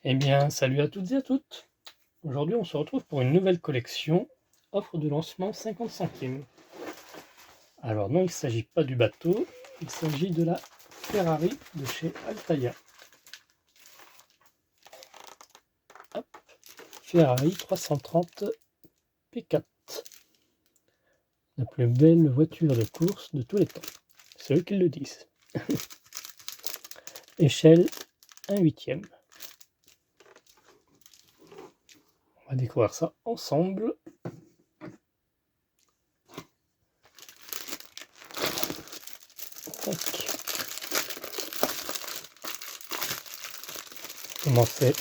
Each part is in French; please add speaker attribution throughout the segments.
Speaker 1: Eh bien, salut à toutes et à toutes. Aujourd'hui, on se retrouve pour une nouvelle collection, offre de lancement 50 centimes. Alors non, il ne s'agit pas du bateau, il s'agit de la Ferrari de chez Altaïa. Hop, Ferrari 330 P4. La plus belle voiture de course de tous les temps. C'est eux qui le disent. Échelle 1/8. On va découvrir ça ensemble. Tac. Commencer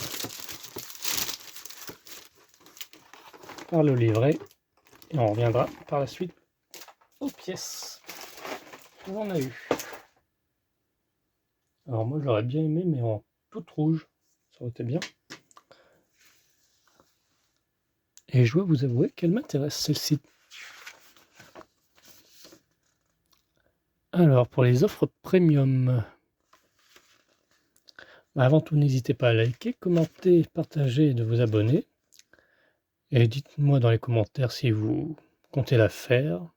Speaker 1: par le livret et on reviendra par la suite aux pièces que l'on a eu. Alors moi j'aurais bien aimé mais en toute rouge, ça aurait été bien. Et je dois vous avouer qu'elle m'intéresse celle-ci. Alors pour les offres premium, avant tout n'hésitez pas à liker, commenter, partager et de vous abonner. Et dites-moi dans les commentaires si vous comptez la faire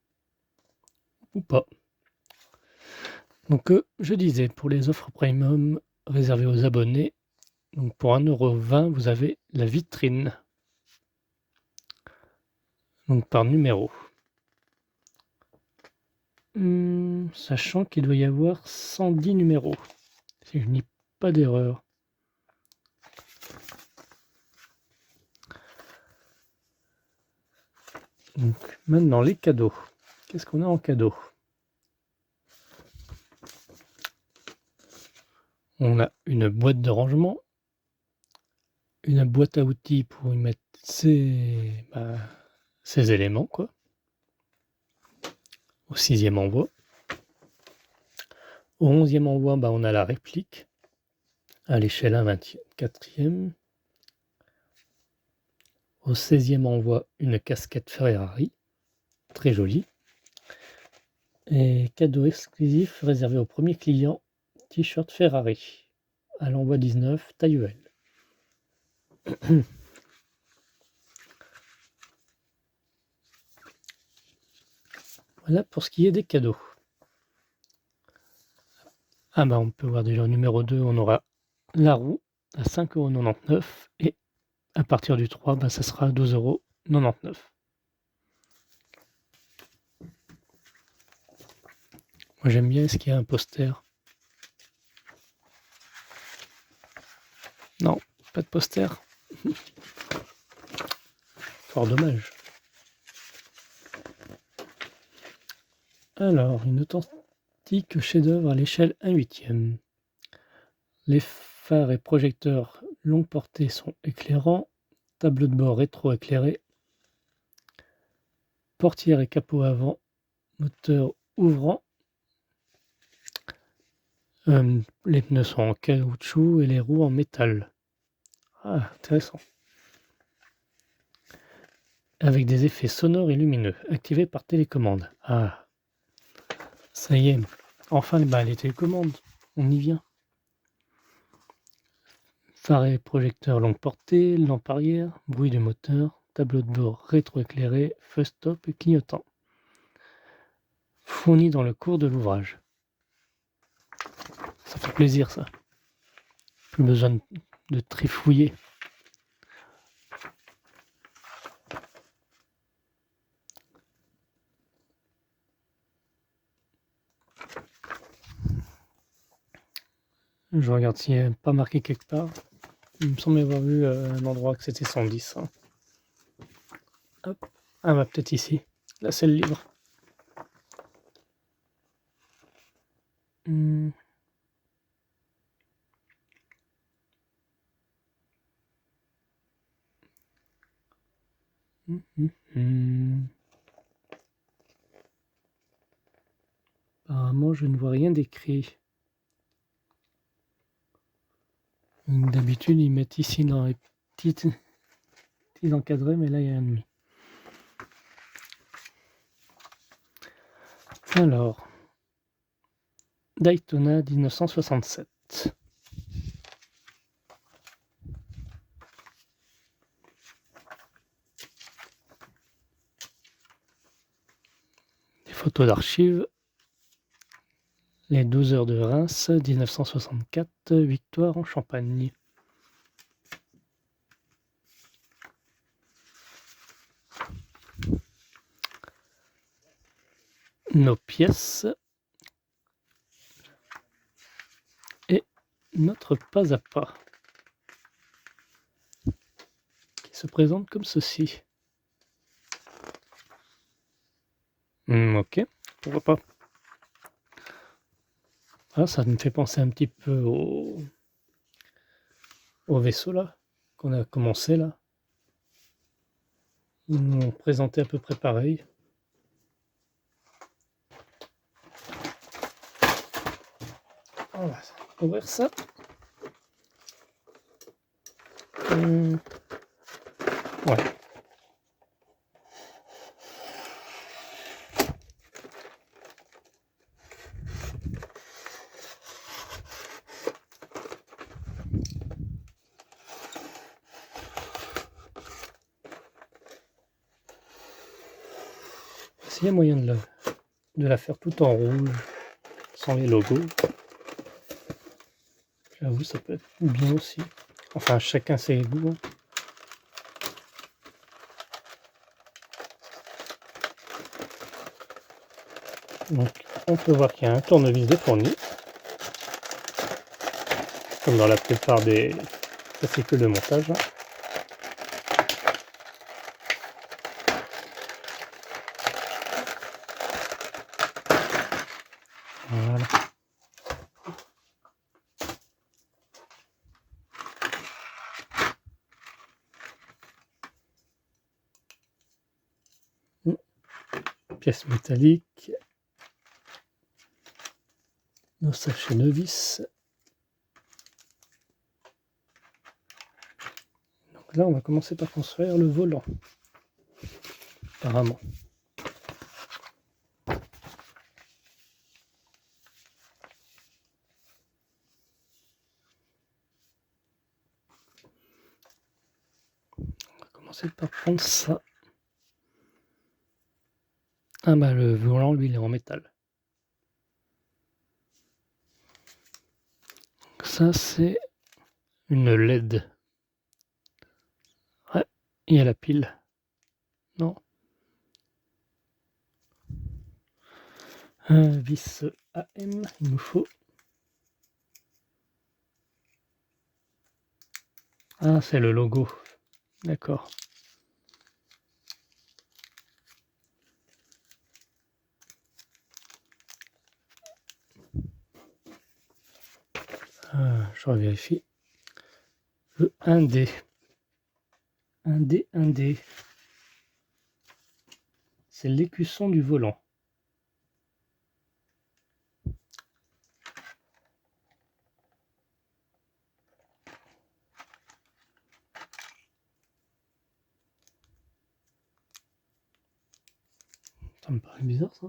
Speaker 1: ou pas. Donc je disais, pour les offres premium réservées aux abonnés, donc pour 1,20 € vous avez la vitrine. Donc par numéro. Sachant qu'il doit y avoir 110 numéros, si je n'ai pas d'erreur. Donc maintenant les cadeaux. Qu'est-ce qu'on a en cadeau? On a une boîte de rangement, une boîte à outils pour y mettre ses éléments, quoi. Au 6e envoi. Au 11e envoi, on a la réplique à l'échelle 1/24. Au 16e envoi, une casquette Ferrari, très jolie. Et cadeau exclusif réservé au premier client, t-shirt Ferrari, à l'envoi 19, taille EL. Voilà pour ce qui est des cadeaux. On peut voir déjà au numéro 2, on aura la roue à 5,99 € et à partir du 3, ça sera 12,99 €. Moi j'aime bien, est-ce qu'il y a un poster? Non, pas de poster. Fort dommage. Alors, une authentique chef-d'œuvre à l'échelle 1/8. Les phares et projecteurs longue portée sont éclairants. Tableau de bord rétro-éclairé. Portière et capot avant. Moteur ouvrant. Les pneus sont en caoutchouc et les roues en métal. Ah, intéressant. Avec des effets sonores et lumineux, activés par télécommande. Ah, ça y est. Enfin, les télécommandes, on y vient. Phare et projecteur longue portée, lampe arrière, bruit du moteur, tableau de bord rétro-éclairé, feu stop et clignotant. Fourni dans le cours de l'ouvrage. Ça fait plaisir ça. Plus besoin de trifouiller. Je regarde s'il n'y a pas marqué quelque part. Il me semble avoir vu un endroit que c'était 110. Hein. Hop. Peut-être ici. Là, c'est le livre. Apparemment, je ne vois rien d'écrit. D'habitude, ils mettent ici dans les petits encadrés, mais là, il y a un demi. Alors, Daytona 1967. Photo d'archives. Les 12 heures de Reims, 1964, victoire en Champagne. Nos pièces et notre pas à pas qui se présente comme ceci. Ok, pourquoi pas. Ah, ça me fait penser un petit peu au vaisseau là qu'on a commencé là. Ils nous ont présenté à peu près pareil. On va ouvrir ça. Ouais. S'il y a moyen de la faire tout en rouge, sans les logos, j'avoue ça peut être bien aussi. Enfin, chacun ses goûts. Donc, on peut voir qu'il y a un tournevis de fourni. Comme dans la plupart des fascicules de montage. Voilà. Pièce métallique. Nos sachets de vis. Donc là, on va commencer par construire le volant. Apparemment. On va commencer par prendre ça. Ah bah le volant, lui, il est en métal. Donc ça, c'est une LED. Ouais, il y a la pile. Non. Un vis AM, il nous faut. Ah, c'est le logo. D'accord. Je revérifie. Le 1D. 1D, 1D. C'est l'écusson du volant. Ça me paraît bizarre ça.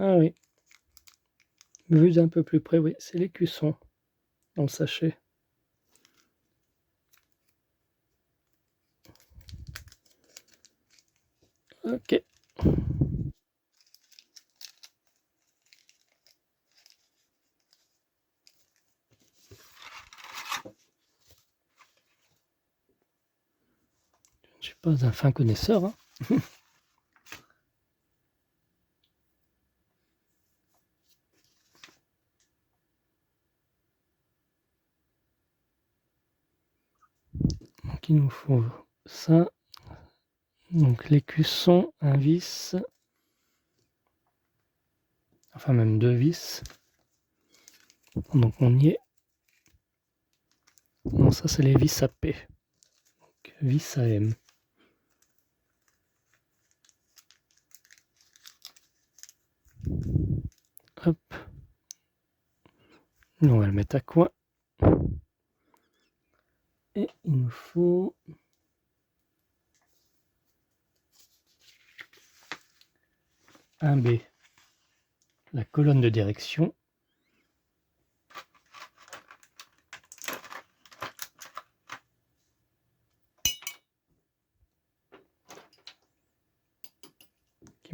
Speaker 1: Ah oui. Vu d'un peu plus près, oui, c'est l'écusson dans le sachet. Ok. Je ne suis pas un fin connaisseur. Hein. Donc il nous faut ça. Donc l'écusson, un vis. Enfin même deux vis. Donc on y est. Non, ça c'est les vis à P. Donc, vis à M. Hop. On va le mettre à coin. Et il nous faut un B. La colonne de direction.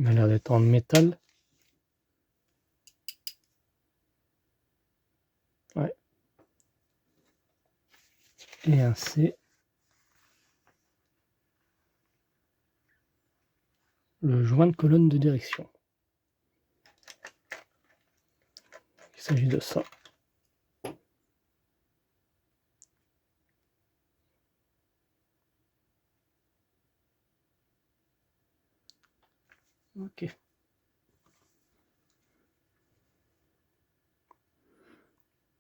Speaker 1: m'a l'air d'être en métal. Ouais. Et un C. Le joint de colonne de direction. Il s'agit de ça. Ok.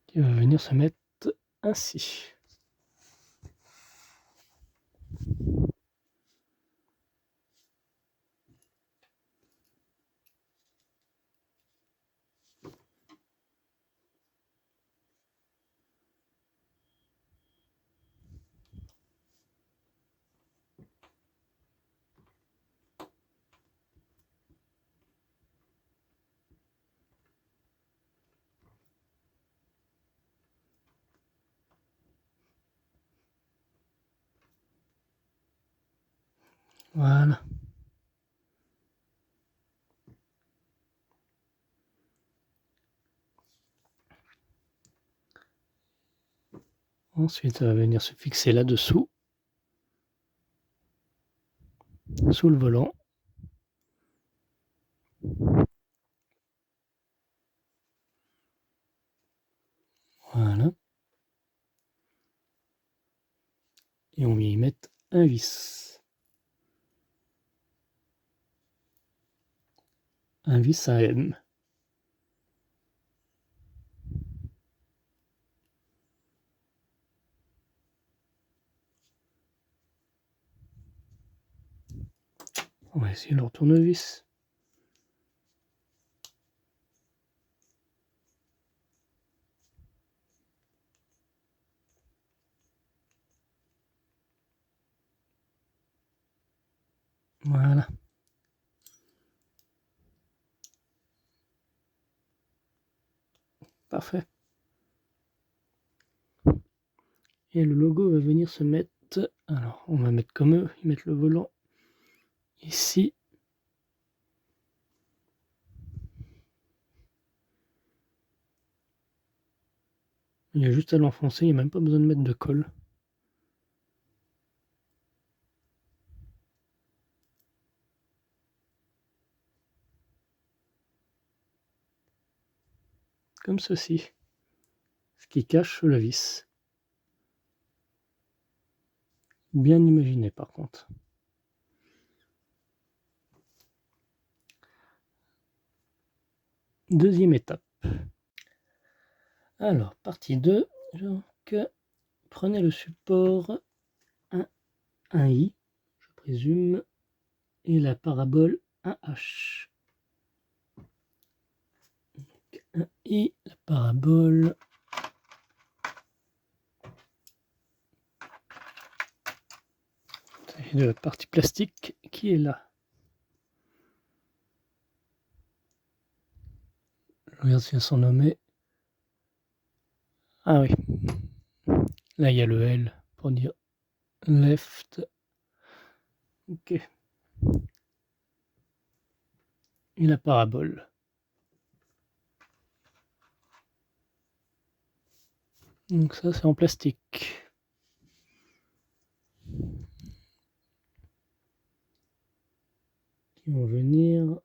Speaker 1: Qui va venir se mettre ainsi. Voilà. Ensuite, ça va venir se fixer là-dessous, sous le volant. Voilà. Et on vient y mettre un vis. Un vis à M. On va essayer leur tournevis. Voilà. Parfait. Et le logo va venir se mettre... Alors, on va mettre comme eux, ils mettent le volant ici. Il y a juste à l'enfoncer, il n'y a même pas besoin de mettre de colle. Comme ceci. Ce qui cache la vis. Bien imaginé par contre. Deuxième étape. Alors, partie 2. Donc, prenez le support 1i, je présume, et la parabole 1h. Donc, 1i, la parabole. Et de la partie plastique qui est là. Je regarde si elles sont nommées. Ah oui. Là, il y a le L pour dire left. Ok. Et la parabole. Donc ça, c'est en plastique. Qui vont venir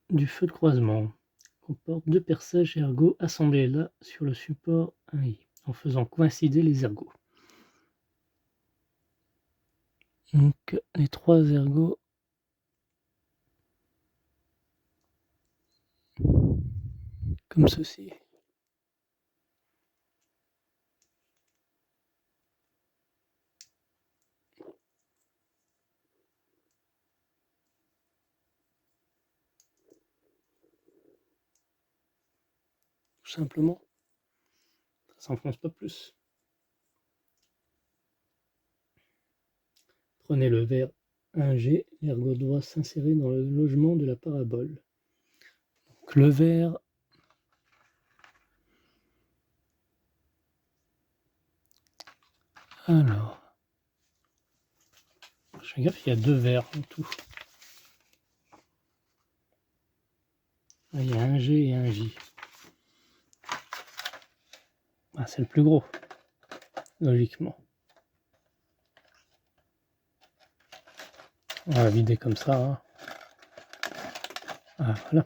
Speaker 1: du feu de croisement. Comporte 2 perçages ergots assemblés là sur le support 1i, en faisant coïncider les ergots. Donc les 3 ergots comme ceci. Tout simplement. Ça s'enfonce pas plus. Prenez le verre 1G, l'ergot doit s'insérer dans le logement de la parabole. Donc le verre alors Je fais gaffe, il y a 2 verres en tout. Là, il y a un G et un J. Ah, c'est le plus gros, logiquement. On va vider comme ça. Hein. Ah, voilà,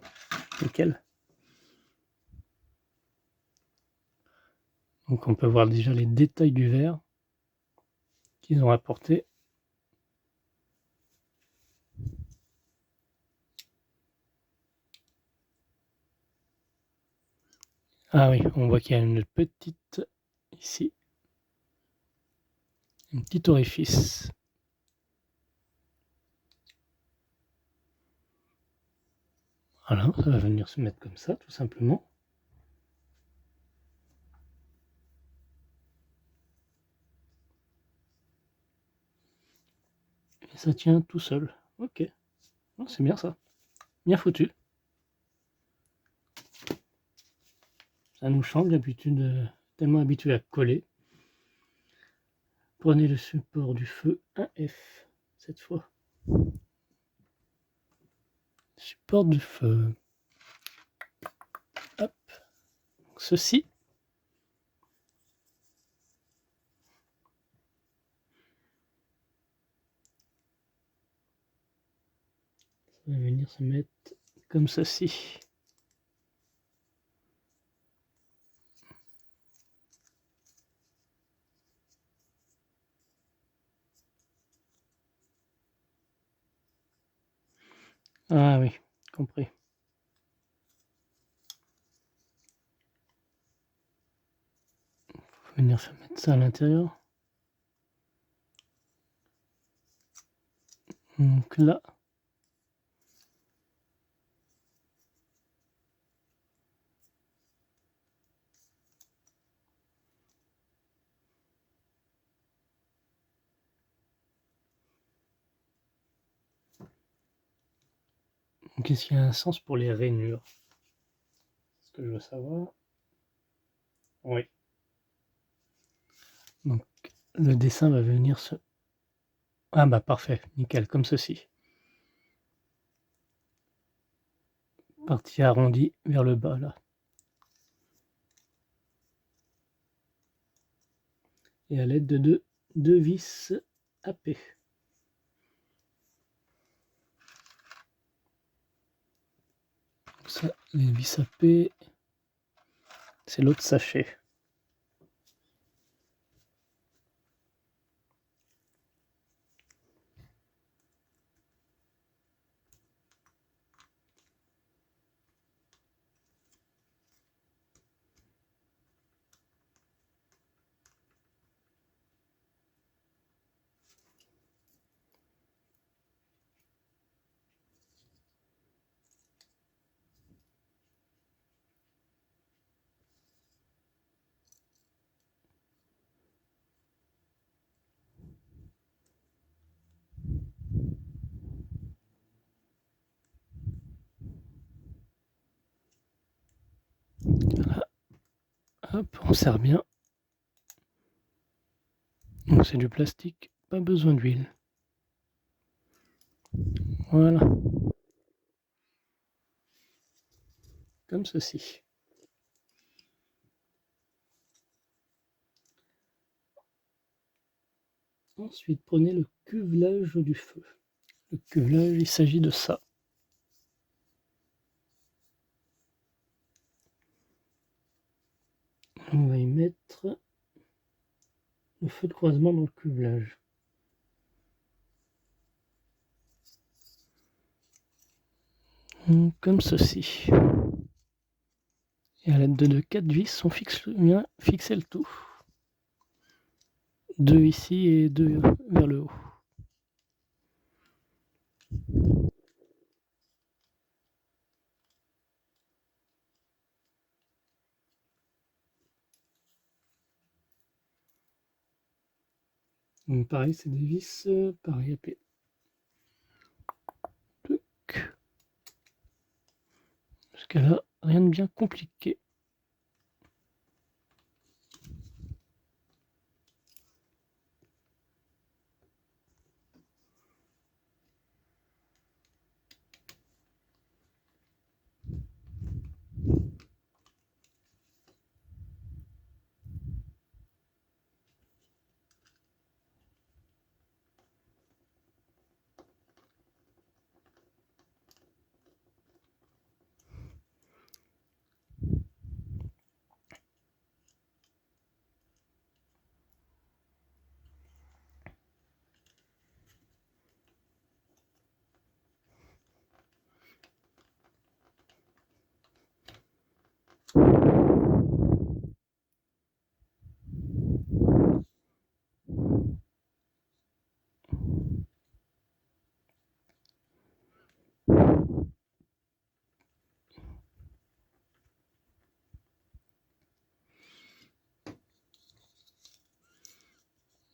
Speaker 1: nickel. Donc on peut voir déjà les détails du verre qu'ils ont apporté. Ah oui, on voit qu'il y a une petite, ici, un petit orifice. Voilà, ça va venir se mettre comme ça, tout simplement. Et ça tient tout seul. Ok, c'est bien ça. Bien foutu. Ça nous change d'habitude, tellement habitué à coller. Prenez le support du feu 1F, cette fois. Support du feu. Hop. Ceci. Ça va venir se mettre comme ceci. Ah oui, compris. Faut venir se mettre ça à l'intérieur. Donc là. Donc est-ce qu'il y a un sens pour les rainures? C'est ce que je veux savoir. Oui. Donc le dessin va venir se... Ah bah parfait, nickel, comme ceci. Partie arrondie vers le bas là. Et à l'aide de deux vis AP. Ça, les vis AP, c'est l'autre sachet. Voilà. Hop, on serre bien. Donc c'est du plastique, pas besoin d'huile. Voilà. Comme ceci. Ensuite, prenez le cuvelage du feu. Le cuvelage, il s'agit de ça. On va y mettre le feu de croisement dans le cuvelage. Comme ceci. Et à l'aide de 4 vis, on vient fixer le tout. 2 ici et 2 vers le haut. Donc pareil, c'est des vis pareil AP. Jusqu'à là, rien de bien compliqué.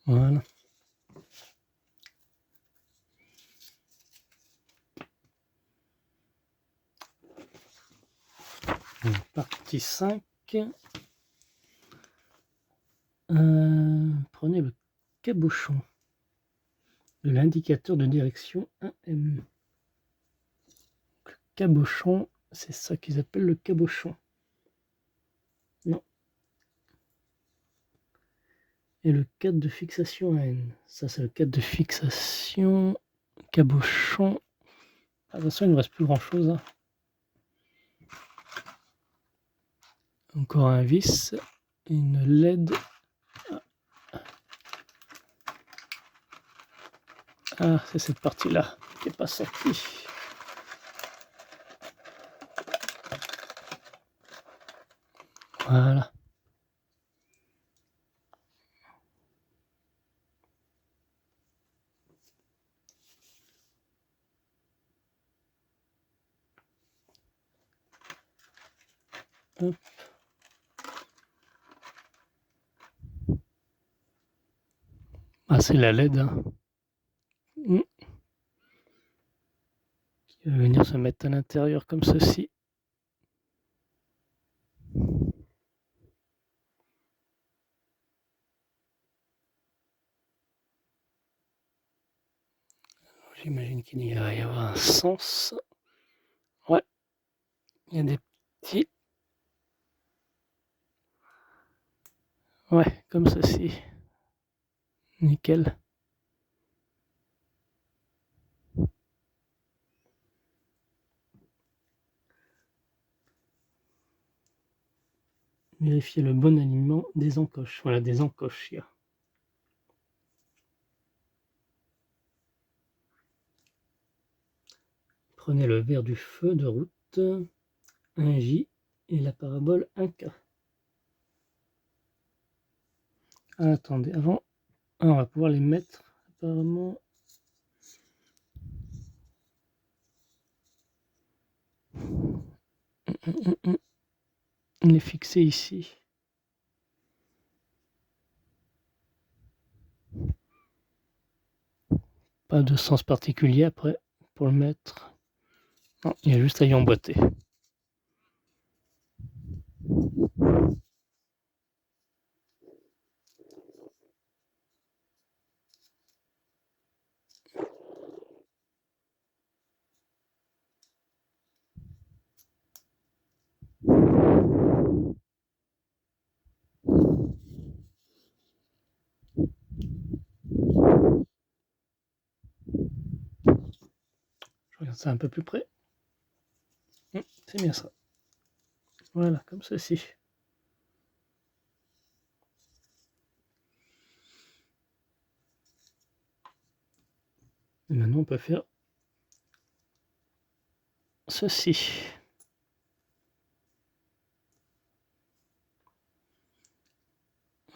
Speaker 1: Voilà. Partie 5. Prenez le cabochon de l'indicateur de direction 1M. Le cabochon, c'est ça qu'ils appellent le cabochon. Non. Et le cadre de fixation N. Ça, c'est le cadre de fixation cabochon. Ah, de toute façon, il ne reste plus grand chose. Hein. Encore un vis. Une LED. Ah, c'est cette partie-là qui n'est pas sortie. Voilà. Hop. Ah, c'est la LED. Hein. Qui va venir se mettre à l'intérieur comme ceci. J'imagine qu'il va y avoir un sens. Ouais. Il y a des petits. Ouais, comme ceci. Nickel. Vérifier le bon alignement des encoches. Voilà, des encoches. Il y a. Prenez le verre du feu de route, un J et la parabole 1K. Ah, attendez, avant, on va pouvoir les mettre apparemment. Les fixer ici. Pas de sens particulier après pour le mettre. Non, il y a juste à y emboîter. Je regarde ça un peu plus près. C'est bien ça. Voilà, comme ceci. Et maintenant, on peut faire ceci.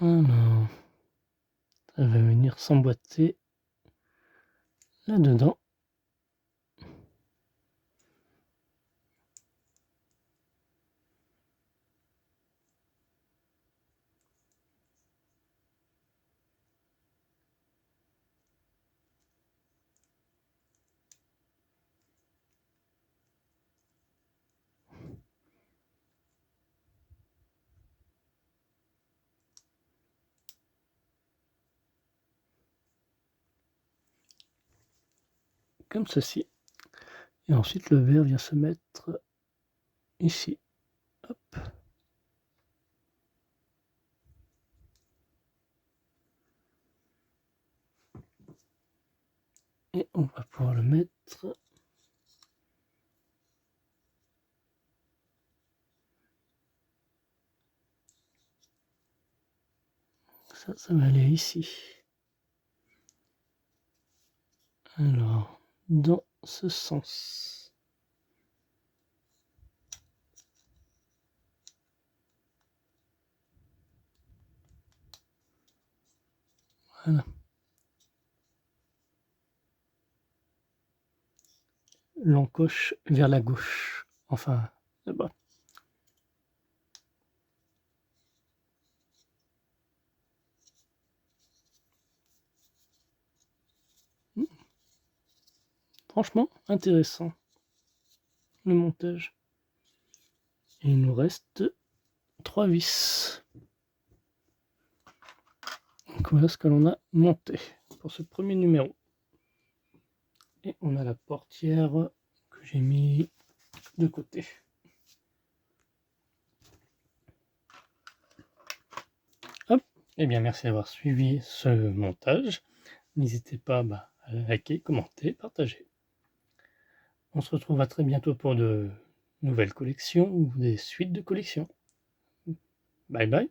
Speaker 1: Alors, ça va venir s'emboîter là-dedans. Comme ceci. Et ensuite, le verre vient se mettre ici. Hop. Et on va pouvoir le mettre ça va aller ici. Alors, dans ce sens. Voilà. L'encoche vers la gauche. Enfin, là-bas. franchement intéressant le montage. Et il nous reste 3 vis. Donc voilà ce que l'on a monté pour ce premier numéro. Et on a la portière que j'ai mis de côté. Hop. Et bien merci d'avoir suivi ce montage. N'hésitez pas à liker, commenter, partager. On se retrouve à très bientôt pour de nouvelles collections ou des suites de collections. Bye bye.